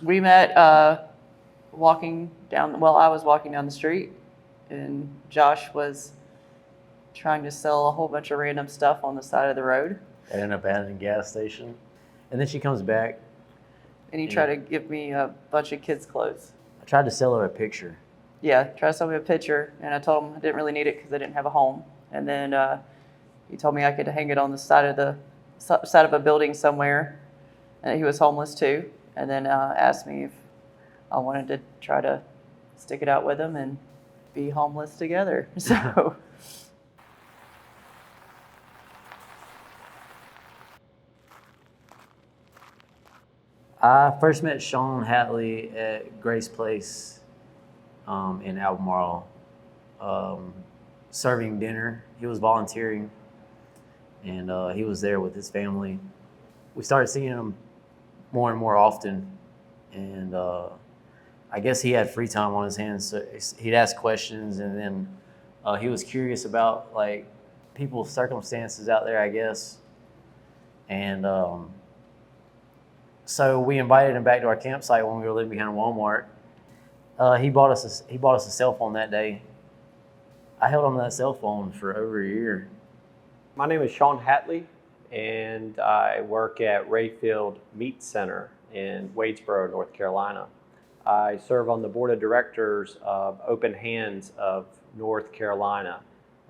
We met walking down, well, I was walking down the street, and Josh was trying to sell a whole bunch of random stuff on the side of the road. At an abandoned gas station. And then she comes back. And he tried to give me a bunch of kids' clothes. I tried to sell her a picture. Yeah, tried to sell me a picture, and I told him I didn't really need it because I didn't have a home. And then he told me I could hang it on the side of a building somewhere, and he was homeless too. And then asked me if I wanted to try to stick it out with him and be homeless together. So. I first met Sean Hatley at Grace Place in Albemarle, serving dinner. He was volunteering, and he was there with his family. We started seeing him more and more often, and I guess he had free time on his hands, so he'd ask questions, and then he was curious about like people's circumstances out there, I guess, and so we invited him back to our campsite when we were living behind Walmart. He bought us a cell phone that day. I held on to that cell phone for over a year. My name is Sean Hatley, and I work at Rayfield Meat Center in Wadesboro, North Carolina. I serve on the board of directors of Open Hands of North Carolina,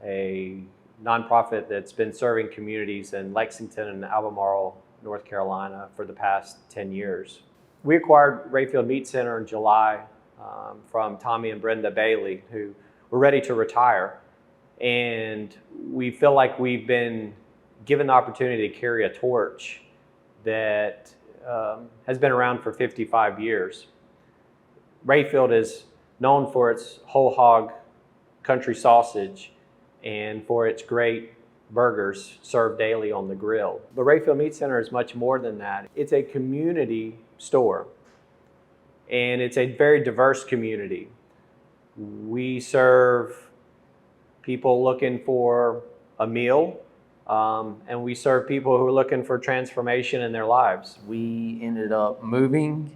a nonprofit that's been serving communities in Lexington and Albemarle, North Carolina for the past 10 years. We acquired Rayfield Meat Center in July from Tommy and Brenda Bailey, who were ready to retire. And we feel like we've been given the opportunity to carry a torch that has been around for 55 years. Rayfield is known for its whole hog country sausage and for its great burgers served daily on the grill. The Rayfield Meat Center is much more than that. It's a community store, and it's a very diverse community. We serve people looking for a meal, and we serve people who are looking for transformation in their lives. We ended up moving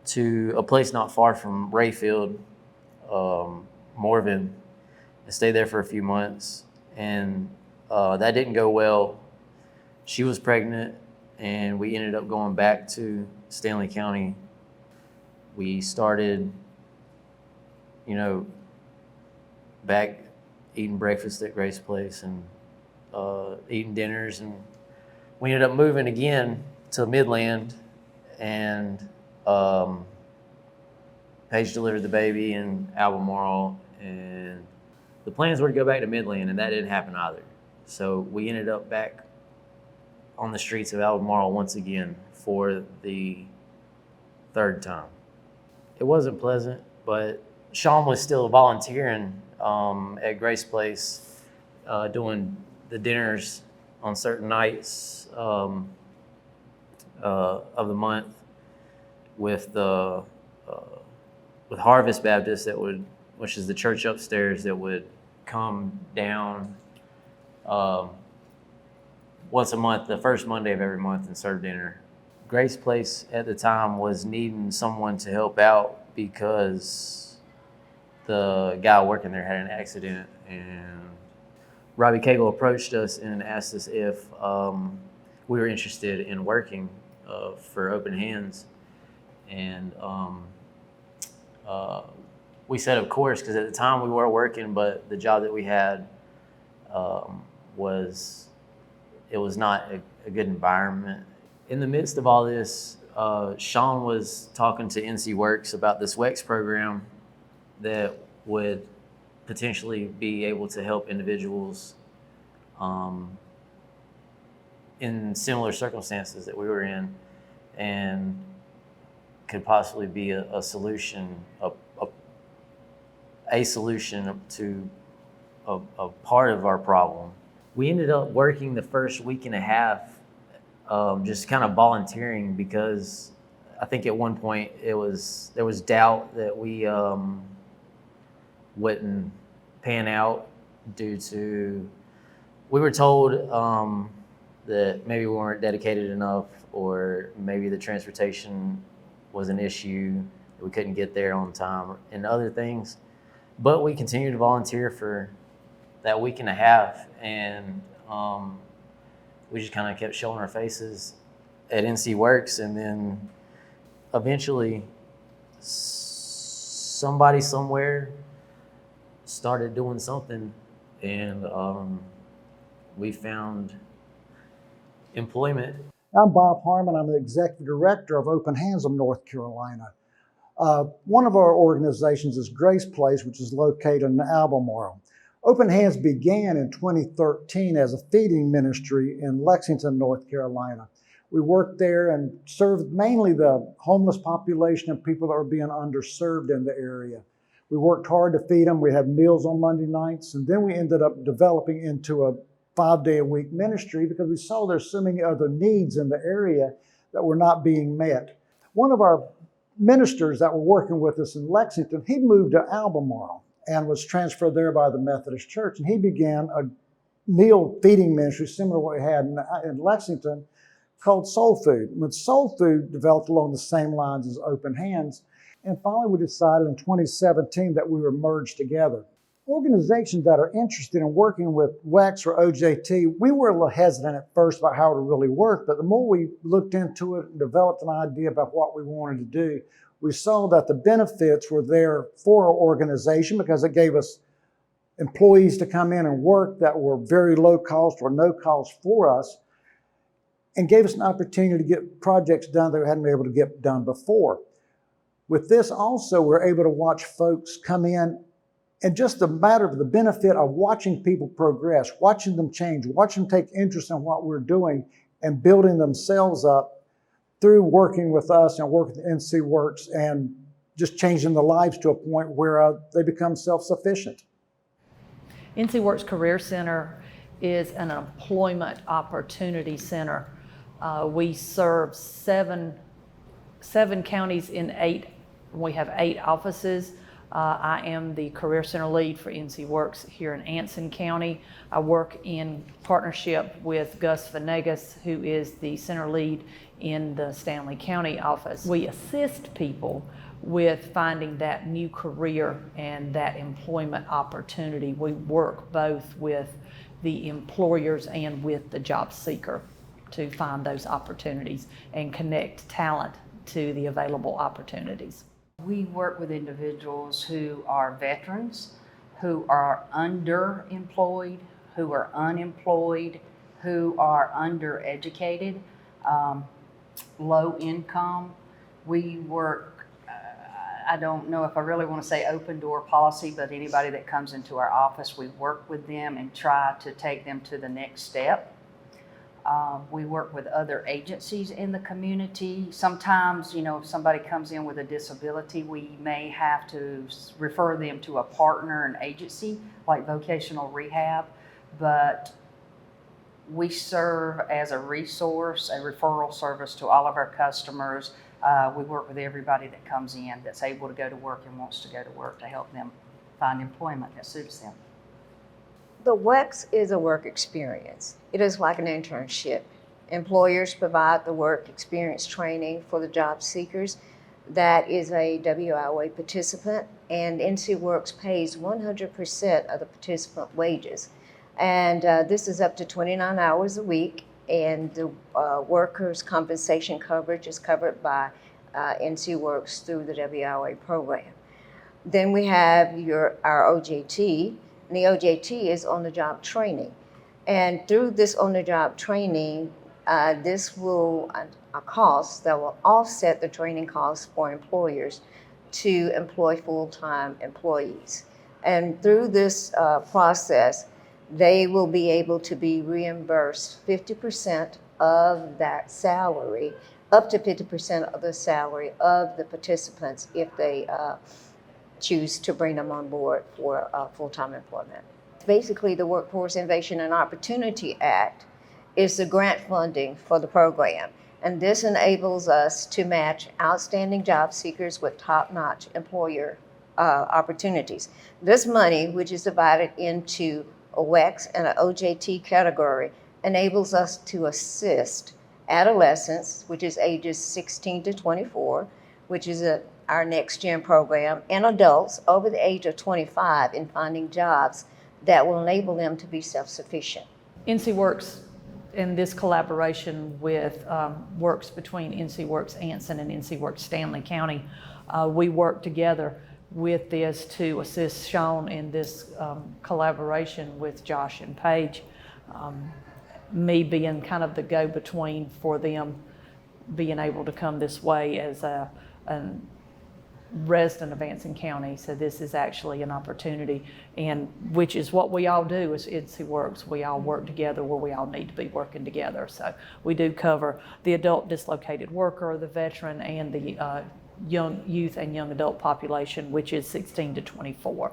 to a place not far from Rayfield, Morven, and stayed there for a few months. And that didn't go well. She was pregnant, and we ended up going back to Stanley County. We started, back eating breakfast at Grace Place and eating dinners. And we ended up moving again to Midland, and Paige delivered the baby in Albemarle, and the plans were to go back to Midland, and that didn't happen either. So we ended up back on the streets of Albemarle once again for the third time. It wasn't pleasant, but Sean was still volunteering at Grace Place, doing the dinners on certain nights of the month with Harvest Baptist, which is the church upstairs, that would come down once a month, the first Monday of every month, and serve dinner. Grace Place at the time was needing someone to help out because the guy working there had an accident, and Robbie Cagle approached us and asked us if we were interested in working for Open Hands. And we said, of course, because at the time we were working, but the job that we had was not a good environment. In the midst of all this, Sean was talking to NCWorks about this WEX program that would potentially be able to help individuals in similar circumstances that we were in, and could possibly be a solution, a solution to a part of our problem. We ended up working the first week and a half just kind of volunteering, because I think at one point there was doubt that we wouldn't pan out due to, we were told that maybe we weren't dedicated enough, or maybe the transportation was an issue. We couldn't get there on time and other things. But we continued to volunteer for that week and a half, and we just kind of kept showing our faces at NCWorks, and then eventually somebody somewhere started doing something, and we found employment. I'm Bob Harmon. I'm the Executive Director of Open Hands of North Carolina. One of our organizations is Grace Place, which is located in Albemarle. Open Hands began in 2013 as a feeding ministry in Lexington, North Carolina. We worked there and served mainly the homeless population and people that were being underserved in the area. We worked hard to feed them. We had meals on Monday nights, and then we ended up developing into a 5-day-a-week ministry because we saw there's so many other needs in the area that were not being met. One of our ministers that were working with us in Lexington, he moved to Albemarle and was transferred there by the Methodist Church, and he began a meal feeding ministry similar to what we had in Lexington called Soul Food. When Soul Food developed along the same lines as Open Hands, and finally we decided in 2017 that we were merged together. Organizations that are interested in working with WEX or OJT, we were a little hesitant at first about how it would really work, but the more we looked into it and developed an idea about what we wanted to do, we saw that the benefits were there for our organization because it gave us employees to come in and work that were very low cost or no cost for us, and gave us an opportunity to get projects done that we hadn't been able to get done before. With this also, we're able to watch folks come in, and just the matter of the benefit of watching people progress, watching them change, watching them take interest in what we're doing and building themselves up through working with us and working with NCWorks and just changing their lives to a point where they become self-sufficient. NCWorks Career Center is an employment opportunity center. We serve seven counties in 8. We have 8 offices. I am the Career Center lead for NCWorks here in Anson County. I work in partnership with Gus Venegas, who is the center lead in the Stanley County office. We assist people with finding that new career and that employment opportunity. We work both with the employers and with the job seeker to find those opportunities and connect talent to the available opportunities. We work with individuals who are veterans, who are underemployed, who are unemployed, who are undereducated, low income. We work, I don't know if I really want to say open door policy, but anybody that comes into our office, we work with them and try to take them to the next step. We work with other agencies in the community. Sometimes, if somebody comes in with a disability, we may have to refer them to a partner, an agency like vocational rehab, but we serve as a resource, a referral service to all of our customers. We work with everybody that comes in that's able to go to work and wants to go to work to help them find employment that suits them. The WEX is a work experience. It is like an internship. Employers provide the work experience training for the job seekers. That is a WIOA participant, and NCWorks pays 100% of the participant wages. And this is up to 29 hours a week, and the workers' compensation coverage is covered by NCWorks through the WIOA program. Then we have our OJT, and the OJT is on-the-job training. And through this on-the-job training, this will a cost that will offset the training costs for employers to employ full-time employees. And through this process, they will be able to be reimbursed 50% of that salary, up to 50% of the salary of the participants if they choose to bring them on board for full-time employment. Basically, the Workforce Innovation and Opportunity Act is the grant funding for the program. And this enables us to match outstanding job seekers with top-notch employer opportunities. This money, which is divided into a WEX and an OJT category, enables us to assist adolescents, which is ages 16 to 24, which is our next gen program, and adults over the age of 25 in finding jobs that will enable them to be self-sufficient. NCWorks, in this collaboration with works between NCWorks Anson and NCWorks Stanley County, we work together with this to assist Sean in this collaboration with Josh and Paige. Me being kind of the go-between for them being able to come this way as a resident of Anson County. So this is actually an opportunity, and which is what we all do as NCWorks. We all work together where we all need to be working together. So we do cover the adult dislocated worker, the veteran, and the young youth and young adult population, which is 16 to 24.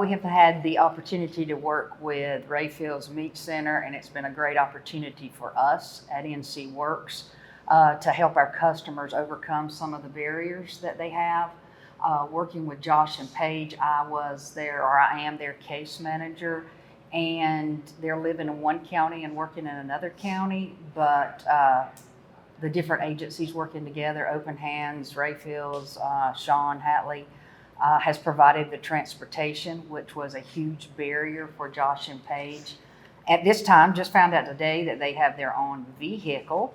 We have had the opportunity to work with Rayfield's Meat Center, and it's been a great opportunity for us at NCWorks to help our customers overcome some of the barriers that they have. Working with Josh and Paige, I am their case manager, and they're living in one county and working in another county, but the different agencies working together, Open Hands, Rayfield's, Sean Hatley, has provided the transportation, which was a huge barrier for Josh and Paige. At this time, just found out today that they have their own vehicle,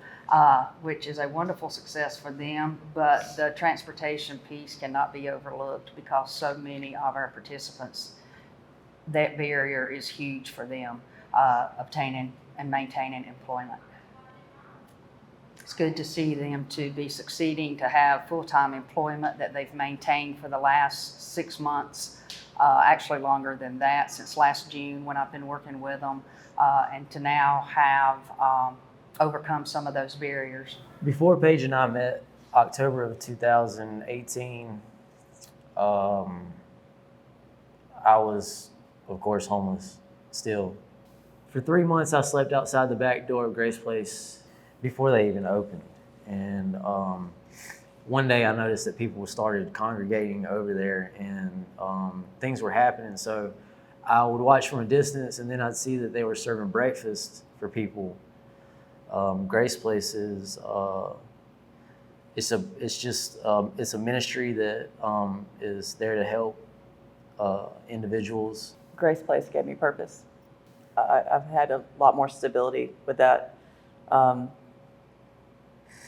which is a wonderful success for them, but the transportation piece cannot be overlooked because so many of our participants, that barrier is huge for them, obtaining and maintaining employment. It's good to see them to be succeeding to have full-time employment that they've maintained for the last 6 months, actually longer than that, since last June when I've been working with them, and to now have overcome some of those barriers. Before Paige and I met, October of 2018, I was, of course, homeless still. For 3 months, I slept outside the back door of Grace Place before they even opened. And one day I noticed that people started congregating over there, and things were happening. So I would watch from a distance, and then I'd see that they were serving breakfast for people. Grace Place is it's a ministry that is there to help individuals. Grace Place gave me purpose. I've had a lot more stability with that.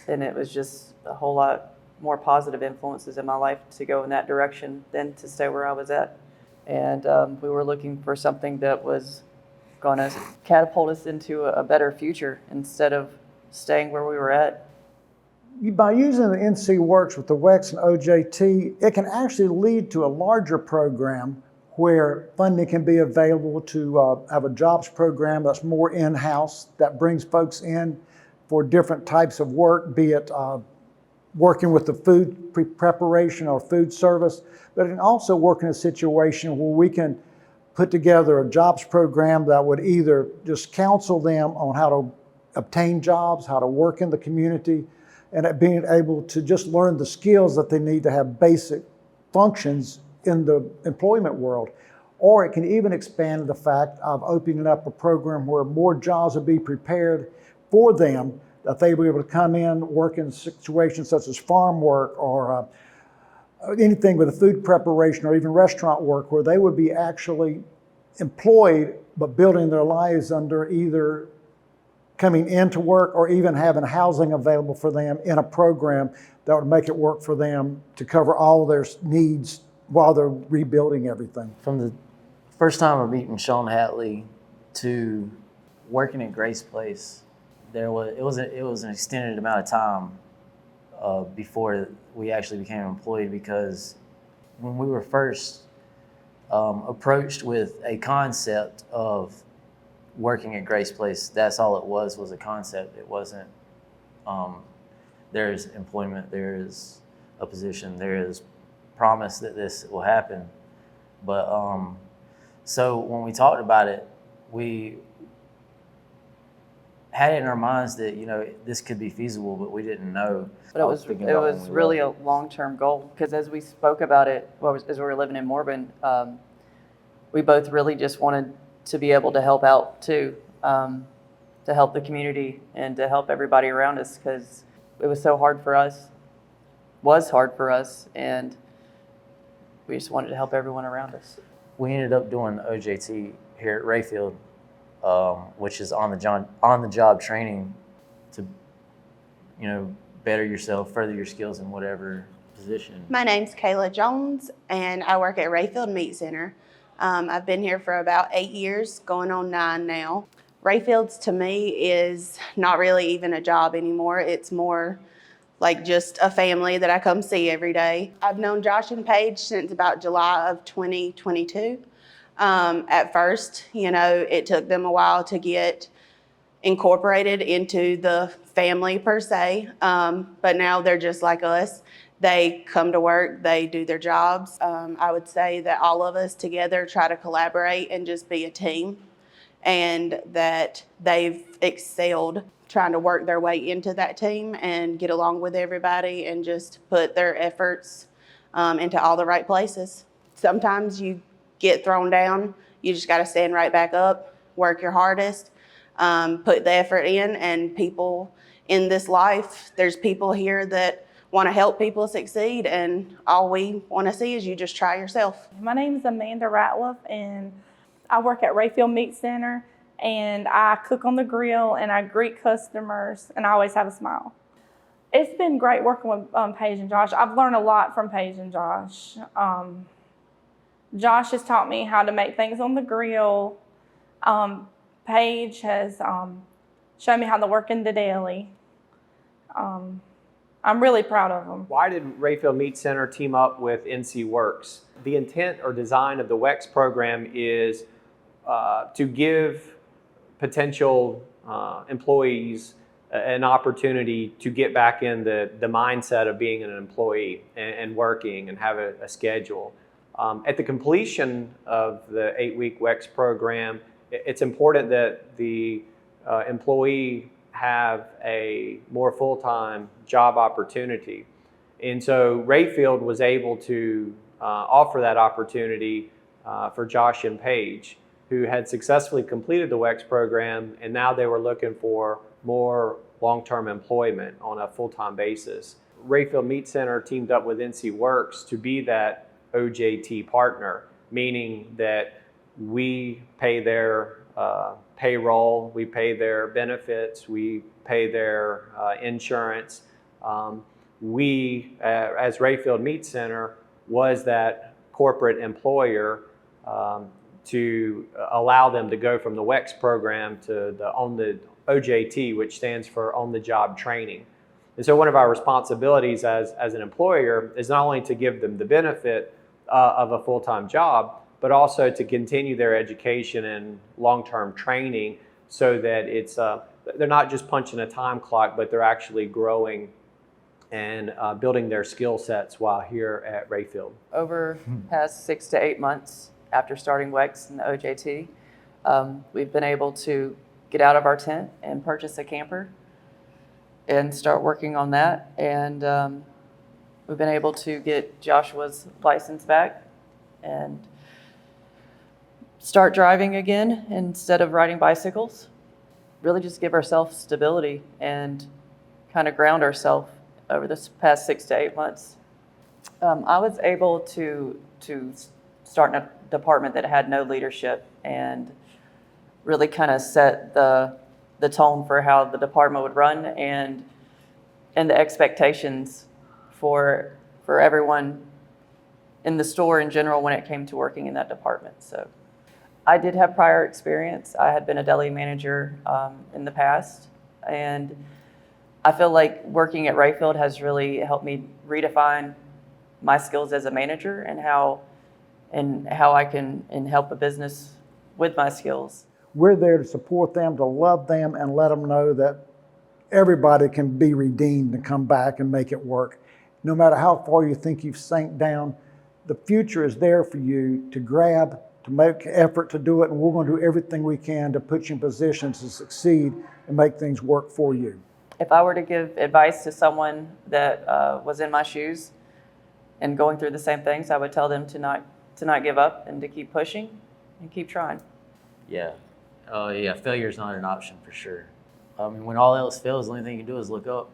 And it was just a whole lot more positive influences in my life to go in that direction than to stay where I was at. And we were looking for something that was going to catapult us into a better future instead of staying where we were at. By using the NCWorks with the WEX and OJT, it can actually lead to a larger program where funding can be available to have a jobs program that's more in-house, that brings folks in for different types of work, be it working with the food preparation or food service, but it can also work in a situation where we can put together a jobs program that would either just counsel them on how to obtain jobs, how to work in the community, and at being able to just learn the skills that they need to have basic functions in the employment world. Or it can even expand the fact of opening up a program where more jobs will be prepared for them, that they will be able to come in, work in situations such as farm work or anything with the food preparation or even restaurant work, where they would be actually employed but building their lives under either coming into work or even having housing available for them in a program that would make it work for them to cover all their needs while they're rebuilding everything. From the first time of meeting Sean Hatley to working at Grace Place, it was an extended amount of time before we actually became employed, because when we were first approached with a concept of working at Grace Place, that's all it was a concept. It wasn't, there's employment, there is a position, there is promise that this will happen. But so when we talked about it, we had it in our minds that, you know, this could be feasible, but we didn't know. But it was really a long-term goal, because as we spoke about it, as we were living in Morburn, we both really just wanted to be able to help out too, to help the community and to help everybody around us, because it was so hard for us was hard for us, and we just wanted to help everyone around us. We ended up doing OJT here at Rayfield, which is on the job training to, better yourself, further your skills in whatever position. My name's Kayla Jones, and I work at Rayfield Meat Center. I've been here for about 8 years, going on 9 now. Rayfield's to me is not really even a job anymore. It's more like just a family that I come see every day. I've known Josh and Paige since about July of 2022. At first, it took them a while to get incorporated into the family per se, but now they're just like us. They come to work, they do their jobs. I would say that all of us together try to collaborate and just be a team, and that they've excelled trying to work their way into that team and get along with everybody and just put their efforts into all the right places. Sometimes you get thrown down, you just got to stand right back up, work your hardest, put the effort in, and people in this life, there's people here that want to help people succeed, and all we want to see is you just try yourself. My name is Amanda Ratliff, and I work at Rayfield Meat Center, and I cook on the grill, and I greet customers, and I always have a smile. It's been great working with Paige and Josh. I've learned a lot from Paige and Josh. Josh has taught me how to make things on the grill. Paige has shown me how to work in the deli. I'm really proud of them. Why did Rayfield Meat Center team up with NCWorks? The intent or design of the WEX program is to give potential employees an opportunity to get back in the mindset of being an employee and working and have a schedule. At the completion of the 8-week WEX program, it's important that the employee have a more full-time job opportunity. And so Rayfield was able to offer that opportunity for Josh and Paige, who had successfully completed the WEX program, and now they were looking for more long-term employment on a full-time basis. Rayfield Meat Center teamed up with NCWorks to be that OJT partner, meaning that we pay their payroll, we pay their benefits, we pay their insurance. We, as Rayfield Meat Center, was that corporate employer to allow them to go from the WEX program to the OJT, which stands for on-the-job training. And so one of our responsibilities as an employer is not only to give them the benefit of a full-time job, but also to continue their education and long-term training so that it's they're not just punching a time clock, but they're actually growing and building their skill sets while here at Rayfield. Over the past 6 to 8 months after starting WEX and the OJT, we've been able to get out of our tent and purchase a camper and start working on that. And we've been able to get Joshua's license back and start driving again instead of riding bicycles. Really just give ourselves stability and kind of ground ourselves over this past 6 to 8 months. I was able to start in a department that had no leadership and really kind of set the tone for how the department would run and the expectations for everyone in the store in general when it came to working in that department. So I did have prior experience. I had been a deli manager in the past, and I feel like working at Rayfield has really helped me redefine my skills as a manager and how I can help a business with my skills. We're there to support them, to love them, and let them know that everybody can be redeemed and come back and make it work. No matter how far you think you've sank down, the future is there for you to grab, to make effort to do it, and we're going to do everything we can to put you in positions to succeed and make things work for you. If I were to give advice to someone that was in my shoes and going through the same things, I would tell them to not give up and to keep pushing and keep trying. Yeah. Oh yeah, failure is not an option for sure. I mean, when all else fails, the only thing you can do is look up.